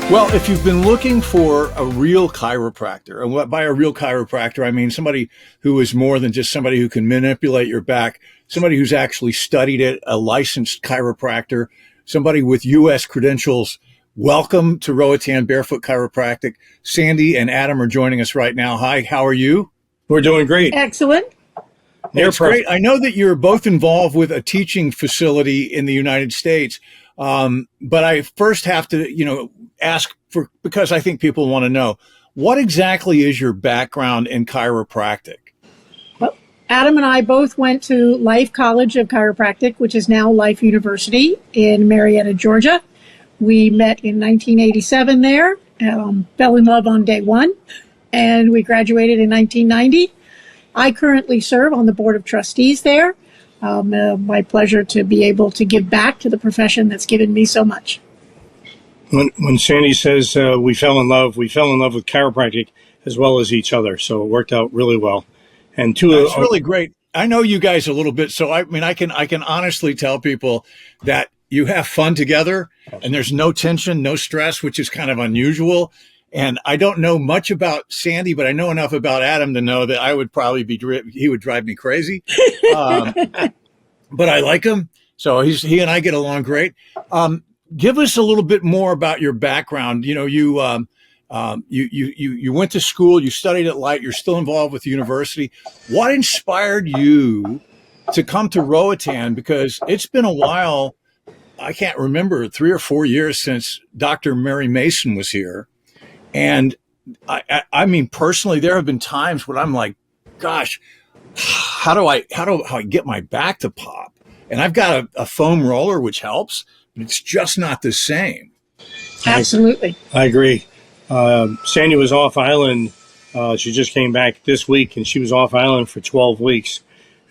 Well, if you've been looking for a real chiropractor, and by a real chiropractor, I mean somebody who is more than just somebody who can manipulate your back, somebody who's actually studied it, a licensed chiropractor, somebody with U.S. credentials, welcome to Roatan Barefoot Chiropractic. Sandy and Adam are joining us right now. Hi, how are you? We're doing great. Excellent. It's great. I know that you're both involved with a teaching facility in the United States, but I first have to, ask for, because I think people want to know, what exactly is your background in chiropractic? Well, Adam and I both went to Life College of Chiropractic, which is now Life University in Marietta, Georgia. We met in 1987 there, fell in love on day one, and we graduated in 1990. I currently serve on the board of trustees there. My pleasure to be able to give back to the profession that's given me so much. When Sandy says we fell in love with chiropractic as well as each other. So it worked out really well. And that's really great. I know you guys a little bit, so I can honestly tell people that you have fun together, and there's no tension, no stress, which is kind of unusual. And I don't know much about Sandy, but I know enough about Adam to know that I would probably he would drive me crazy. But I like him. So he and I get along great. Give us a little bit more about your background. You went to school, you studied at Light, you're still involved with the university. What inspired you to come to Roatan? Because it's been a while. I can't remember, 3 or 4 years since Dr. Mary Mason was here. And I mean, personally, there have been times when I'm like, gosh, how do I get my back to pop? And I've got a foam roller, which helps, but it's just not the same. Absolutely. I agree. Sandy was off island. She just came back this week, and she was off island for 12 weeks.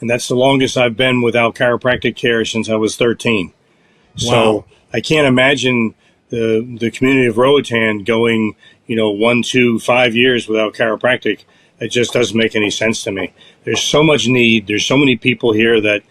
And that's the longest I've been without chiropractic care since I was 13. Wow. So I can't imagine the community of Roatan going, 1, 2, 5 years without chiropractic. It just doesn't make any sense to me. There's so much need. There's so many people here that,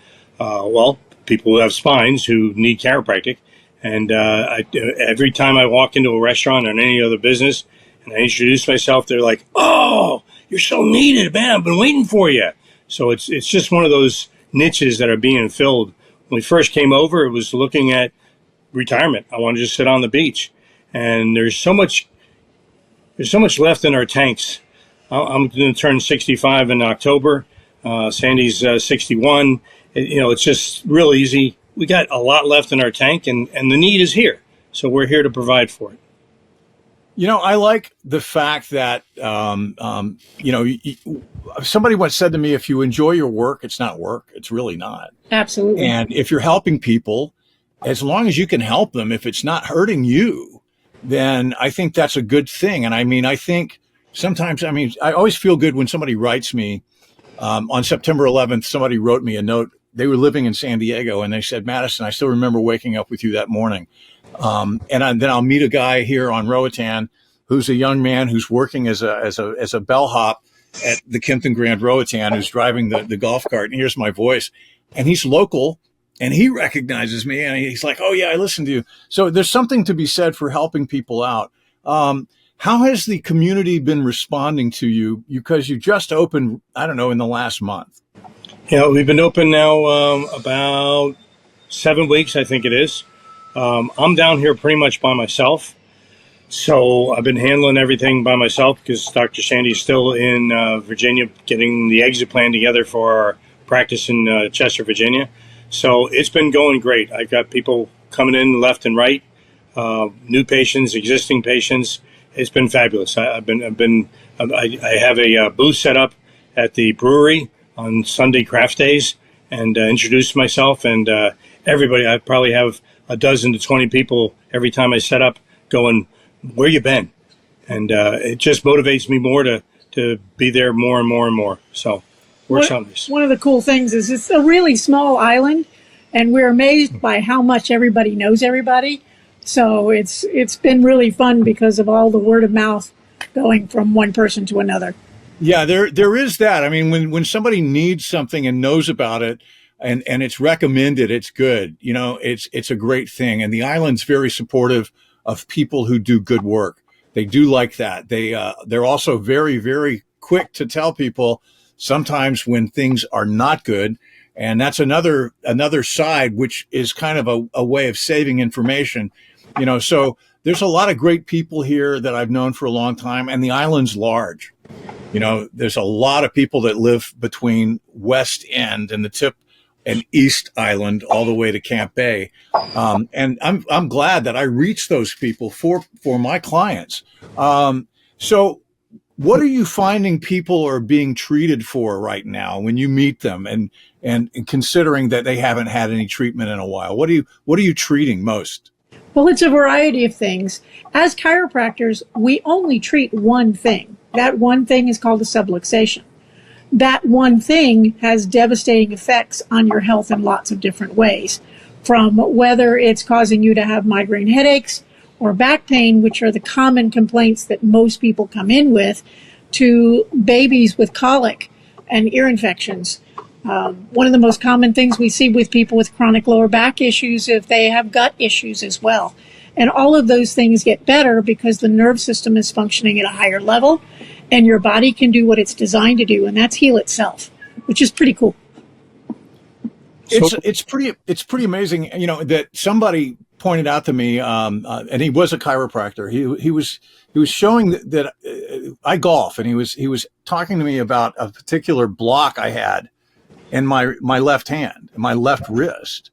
people who have spines who need chiropractic. And every time I walk into a restaurant or any other business and I introduce myself, they're like, "Oh, you're so needed, man. I've been waiting for you." So it's just one of those niches that are being filled. When we first came over, it was looking at retirement. I wanted to just sit on the beach. And there's so much left in our tanks. I'm going to turn 65 in October. Sandy's 61. It's just real easy. We got a lot left in our tank, and the need is here. So we're here to provide for it. I like the fact that, somebody once said to me, if you enjoy your work, it's not work. It's really not. Absolutely. And if you're helping people, as long as you can help them, if it's not hurting you, then I think that's a good thing. And I think sometimes, I always feel good when somebody writes me. On September 11th, somebody wrote me a note. They were living in San Diego, and they said, "Madison, I still remember waking up with you that morning." Then I'll meet a guy here on Roatan who's a young man who's working as a bellhop at the Kempton Grand Roatan, who's driving the golf cart, and hears my voice, and he's local, and he recognizes me, and he's like, "Oh yeah, I listened to you." So there's something to be said for helping people out. How has the community been responding to you? Because you just opened, I don't know, in the last month. Yeah, we've been open now about 7 weeks, I think it is. I'm down here pretty much by myself. So I've been handling everything by myself because Dr. Sandy's still in Virginia getting the exit plan together for our practice in Chester, Virginia. So it's been going great. I've got people coming in left and right, new patients, existing patients. It's been fabulous. I have a booth set up at the brewery on Sunday craft days and introduce myself, and everybody. I probably have a dozen to 20 people every time I set up going, "Where you been?" And it just motivates me more to be there more and more and more. So works on this. One of the cool things is it's a really small island, and we're amazed by how much everybody knows everybody. So it's been really fun because of all the word of mouth going from one person to another. Yeah, there is that. When somebody needs something and knows about it and it's recommended, it's good. It's a great thing. And the island's very supportive of people who do good work. They do like that. They're also very, very quick to tell people sometimes when things are not good. And that's another side, which is kind of a way of saving information, so there's a lot of great people here that I've known for a long time, and the island's large. There's a lot of people that live between West End and the tip and East Island all the way to Camp Bay. And I'm glad that I reach those people for my clients. So what are you finding people are being treated for right now when you meet them and considering that they haven't had any treatment in a while? What are you treating most? Well, it's a variety of things. As chiropractors, we only treat one thing. That one thing is called a subluxation. That one thing has devastating effects on your health in lots of different ways, from whether it's causing you to have migraine headaches or back pain, which are the common complaints that most people come in with, to babies with colic and ear infections. One of the most common things we see with people with chronic lower back issues, if they have gut issues as well. And all of those things get better because the nerve system is functioning at a higher level and your body can do what it's designed to do, and that's heal itself, which is pretty cool. It's pretty amazing, that somebody pointed out to me, and he was a chiropractor. He was showing that I golf, and he was talking to me about a particular block I had in my left hand, my left wrist,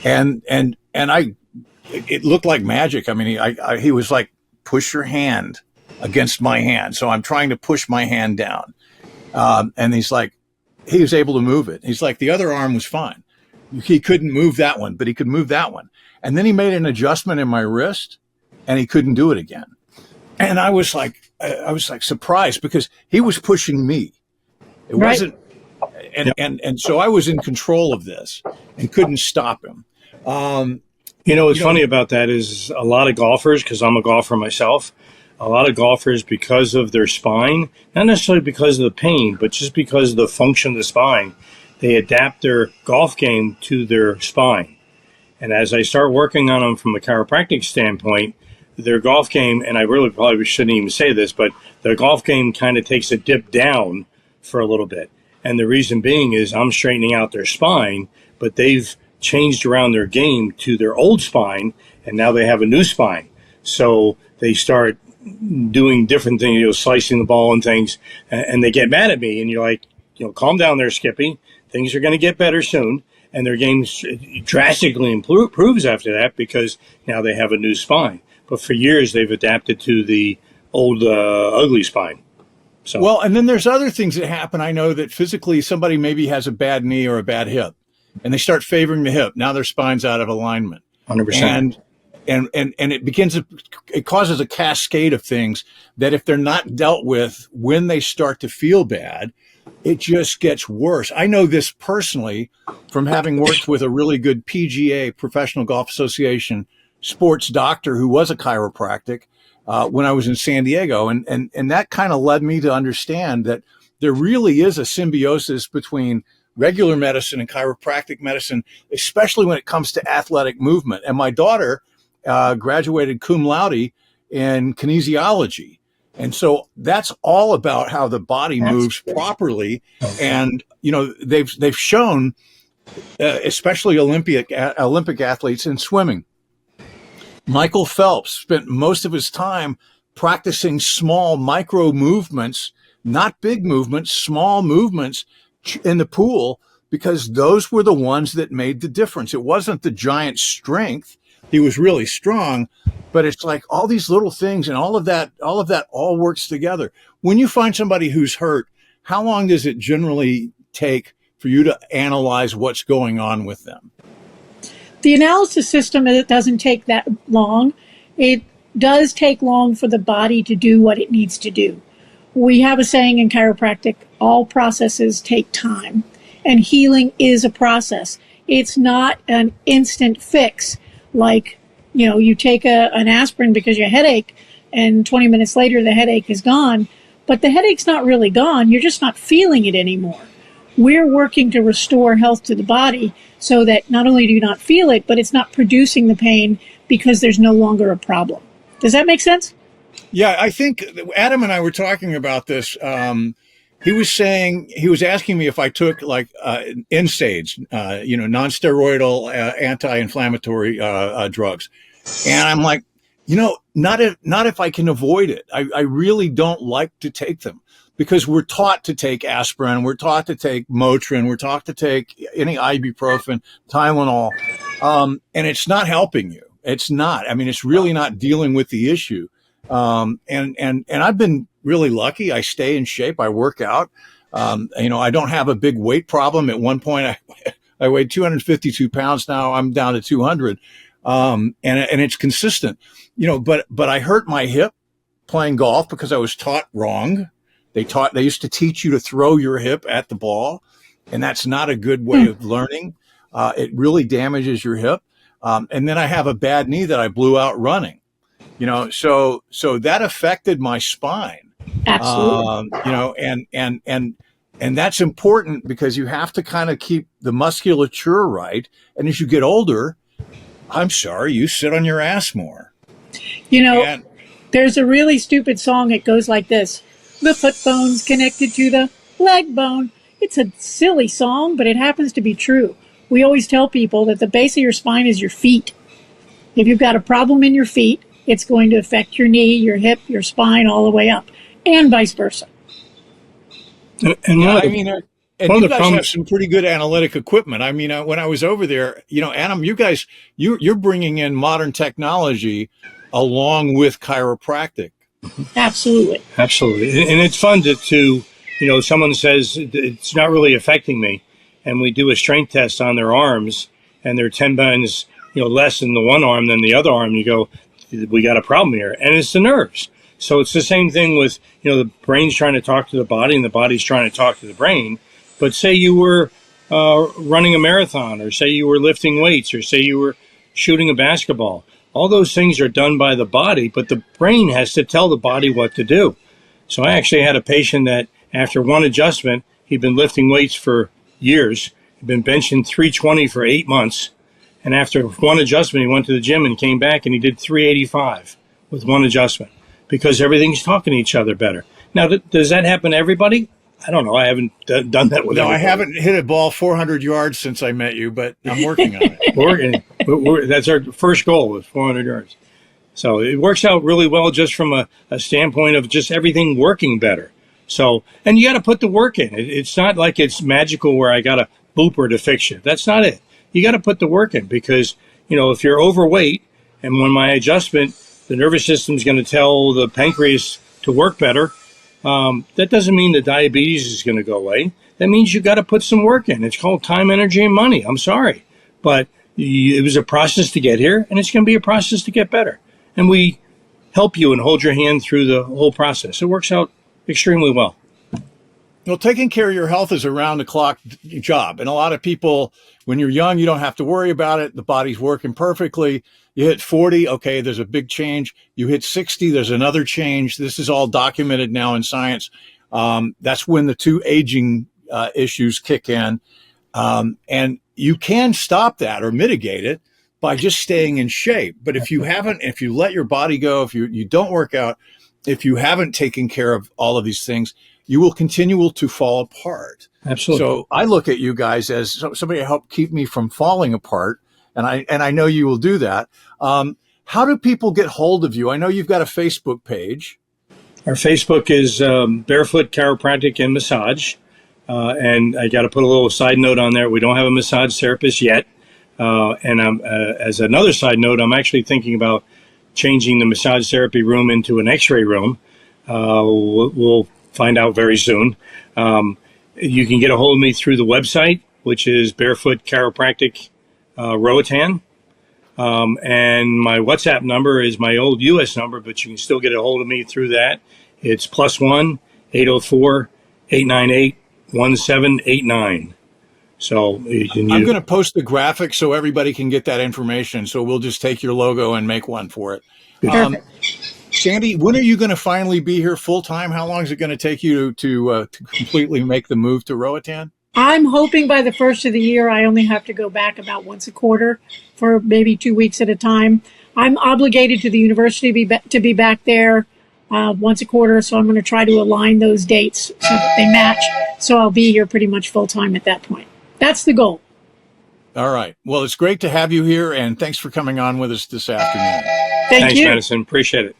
and it looked like magic. I mean, he was like, push your hand against my hand. So I'm trying to push my hand down, and he's like, he was able to move it. He's like, the other arm was fine. He couldn't move that one, but he could move that one. And then he made an adjustment in my wrist, and he couldn't do it again. And I was like surprised because he was pushing me. It right. wasn't. And so I was in control of this and couldn't stop him. What's funny about that is a lot of golfers, because I'm a golfer myself, a lot of golfers, because of their spine, not necessarily because of the pain, but just because of the function of the spine, they adapt their golf game to their spine. And as I start working on them from a chiropractic standpoint, their golf game, and I really probably shouldn't even say this, but their golf game kind of takes a dip down for a little bit. And the reason being is I'm straightening out their spine, but they've changed around their game to their old spine, and now they have a new spine. So they start doing different things, slicing the ball and things, and they get mad at me. And you're like, calm down there, Skippy. Things are going to get better soon. And their game drastically improves after that because now they have a new spine. But for years, they've adapted to the old ugly spine. So. Well, and then there's other things that happen. I know that physically somebody maybe has a bad knee or a bad hip, and they start favoring the hip. Now their spine's out of alignment. 100%. And it causes a cascade of things that if they're not dealt with when they start to feel bad, it just gets worse. I know this personally from having worked with a really good PGA, Professional Golf Association, sports doctor who was a chiropractic when I was in San Diego. And that kind of led me to understand that there really is a symbiosis between regular medicine and chiropractic medicine, especially when it comes to athletic movement. And my daughter graduated cum laude in kinesiology. And so that's all about how the body moves properly. And, they've shown, especially Olympic athletes in swimming. Michael Phelps spent most of his time practicing small micro movements, not big movements, small movements in the pool, because those were the ones that made the difference. It wasn't the giant strength. He was really strong, but it's like all these little things and all of that all works together. When you find somebody who's hurt, how long does it generally take for you to analyze what's going on with them? The analysis system, it doesn't take that long. It does take long for the body to do what it needs to do. We have a saying in chiropractic, all processes take time, and healing is a process. It's not an instant fix. Like, you take an aspirin because you headache and 20 minutes later the headache is gone, but the headache's not really gone. You're just not feeling it anymore. we're working to restore health to the body so that not only do you not feel it, but it's not producing the pain because there's no longer a problem. Does that make sense? Yeah, I think Adam and I were talking about this. He was asking me if I took like NSAIDs, non-steroidal anti-inflammatory drugs, and I'm like, not if I can avoid it. I really don't like to take them because we're taught to take aspirin, we're taught to take Motrin, we're taught to take any ibuprofen, Tylenol, and it's not helping you. It's not. I mean, it's really not dealing with the issue. And I've been really lucky. I stay in shape. I work out. I don't have a big weight problem. At one point, I weighed 252 pounds. Now I'm down to 200. And it's consistent, but I hurt my hip playing golf because I was taught wrong. They used to teach you to throw your hip at the ball, and that's not a good way of learning. It really damages your hip. And then I have a bad knee that I blew out running. So that affected my spine. Absolutely. And that's important because you have to kind of keep the musculature right. And as you get older, I'm sorry, you sit on your ass more. There's a really stupid song. It goes like this. The foot bone's connected to the leg bone. It's a silly song, but it happens to be true. We always tell people that the base of your spine is your feet. If you've got a problem in your feet, it's going to affect your knee, your hip, your spine, all the way up, and vice versa. And you guys have some pretty good analytic equipment. I mean, when I was over there, Adam, you're bringing in modern technology along with chiropractic. Absolutely. And it's fun to someone says it's not really affecting me, and we do a strength test on their arms, and they're 10 pounds, less in the one arm than the other arm. You go, we got a problem here, and it's the nerves. So it's the same thing with, the brain's trying to talk to the body and the body's trying to talk to the brain. But say you were running a marathon, or say you were lifting weights, or say you were shooting a basketball. All those things are done by the body, but the brain has to tell the body what to do. So I actually had a patient that after one adjustment, he'd been lifting weights for years. He'd been benching 320 for 8 months. And after one adjustment, he went to the gym and came back and he did 385 with one adjustment because everything's talking to each other better. Now, does that happen to everybody? I don't know. I haven't done that with everybody. I haven't hit a ball 400 yards since I met you, but I'm working on it. That's our first goal is 400 yards. So it works out really well just from a standpoint of just everything working better. So, and you got to put the work in. It's not like it's magical where I got a booper to fix you. That's not it. You got to put the work in because, if you're overweight and when my adjustment, the nervous system is going to tell the pancreas to work better, that doesn't mean the diabetes is going to go away. That means you got to put some work in. It's called time, energy, and money. I'm sorry. But it was a process to get here, and it's going to be a process to get better. And we help you and hold your hand through the whole process. It works out extremely well. Well, taking care of your health is a round-the-clock job. And a lot of people, when you're young, you don't have to worry about it. The body's working perfectly. You hit 40, okay, there's a big change. You hit 60, there's another change. This is all documented now in science. That's when the two aging issues kick in. And you can stop that or mitigate it by just staying in shape. But if you let your body go, if you don't work out, if you haven't taken care of all of these things, you will continue to fall apart. Absolutely. So I look at you guys as somebody to help keep me from falling apart. And I know you will do that. How do people get hold of you? I know you've got a Facebook page. Our Facebook is Barefoot Chiropractic and Massage. And I got to put a little side note on there. We don't have a massage therapist yet. And as another side note, I'm actually thinking about changing the massage therapy room into an x-ray room. We'll find out very soon. You can get a hold of me through the website, which is Barefoot Chiropractic Roatan. And my WhatsApp number is my old U.S. number, but you can still get a hold of me through that. It's +1 804 898 1789. So I'm going to post the graphic so everybody can get that information. So we'll just take your logo and make one for it. Sandy, when are you going to finally be here full time? How long is it going to take you to completely make the move to Roatan? I'm hoping by the first of the year, I only have to go back about once a quarter for maybe 2 weeks at a time. I'm obligated to the university to be back there once a quarter, so I'm going to try to align those dates so that they match. So I'll be here pretty much full time at that point. That's the goal. All right. Well, it's great to have you here, and thanks for coming on with us this afternoon. Thanks, Madison. Appreciate it.